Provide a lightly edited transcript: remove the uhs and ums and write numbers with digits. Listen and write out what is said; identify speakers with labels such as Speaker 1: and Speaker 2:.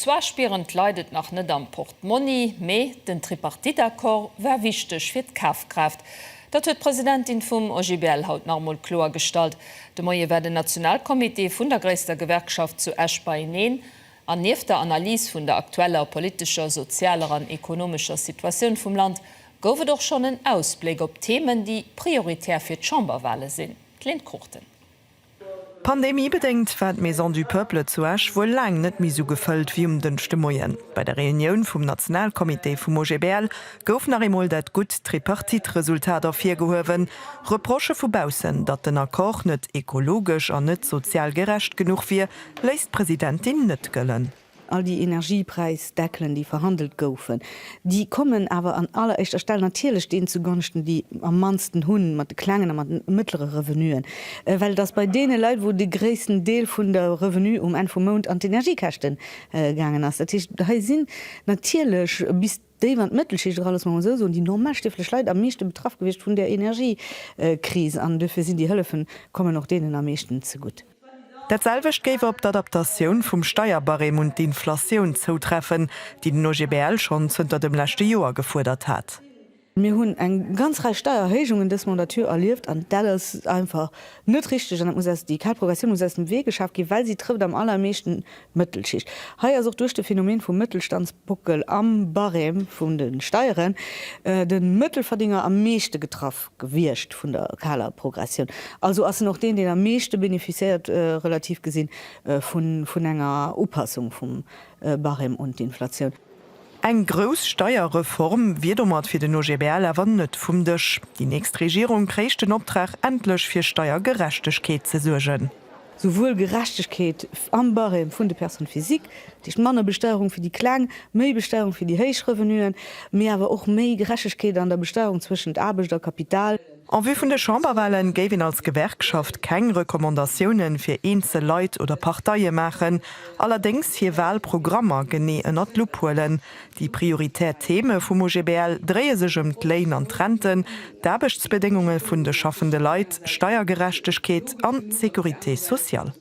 Speaker 1: zwar spierend leidet nach net am Portemonnaie, me den Tripartitakor war wichtig fir d'Kaufkraft. Dat huet Präsidentin vum OGBL haut normal klar gestalt. De Moie war de Nationalkomitee vun der gräster Gewerkschaft zu Esch bei Neen, an nief der Analyse vun der aktueller politischer, sozialer an ökonomischer Situation vum Land goufe doch schon en Ausblick op Themen, die prioritär fir d'Chamberwahle sinn. Clint Kurten.
Speaker 2: Pandemiebedingt war d Maison du Peuple zu Esch wohl lang net mi so gefüllt wie den Stimmungen. Bei der Reunion vom Nationalkomitee vom OGBL gouf nach emol dat gut Tripartitresultat afirgehowen, Reproche vubausen, dat den Akkor net ökologisch an net sozial gerecht genug wie, lässt Präsidentin net gëllen.
Speaker 3: All die Energiepreisdeckeln, die verhandelt goufen, die kommen aber an allererster Stelle natürlich stehen zugunsten die am mansten Hunden mit kleinen und mittleren Revenuen, weil das bei denen Leute, wo die größten Teil von der Revenu einen Monat an die Energiekosten gegangen ist. Das heißt, da sind natürlich bis die Mittelschicht alles so und die normalstiftige Leute am meisten betroffen gewesen von der Energiekrise an dafür sind die Hilfen kommen noch denen am meisten zu gut.
Speaker 2: Datselwech géif op d'Adaptatioun vum Steuerbarem und d'Inflatioun zoutreffen, die den OGBL schon zunter dem letzte Joer gefordert hat.
Speaker 3: Wir haben eng ganz reich Steuererhechungen des man Tür erlieft an das ist einfach net richtig muss die Kalprogression muss dem Weg geschafft gehen, weil sie trifft am allermeisten Mittelschicht. Haier auch durch das Phänomen vom Mittelstandsbuckel am Barem von den Steuern den Mittelverdiener am meeste getroffen gewirrscht von der Kalprogression. Also als noch den am meeste benefiziert relativ gesehen von enger Upassung vom Barem und Inflation.
Speaker 2: Eng gros Steuerreform wird mat fir den OGBL awer net vum Dech. Die nächste Regierung kriegt den Auftrag endlich fir Steuergerechtigkeit zu sorgen.
Speaker 3: Sowohl Gerechtigkeit am Barem von der Person Physik, die Mannerbesteuerung für die Klang, mehr Besteuerung für die Heichrevenuen, mehr aber auch mehr Gerechtigkeit an der Besteuerung zwischen Arbeit und Kapital.
Speaker 2: An wie vun de Chamberwahlen géwen als Gewerkschaft keng Rekommandationen fir einzelne Leute oder Parteien machen, allerdings hier Wahlprogrammer genee ënner Lupulen. Die Priorität-Themen vum OGBL drehe sech d'Lein an Renten, d'Arbechtsbedingungen vun de schaffende Leiit, Steuergerechtigkeit an Sécurité sozial.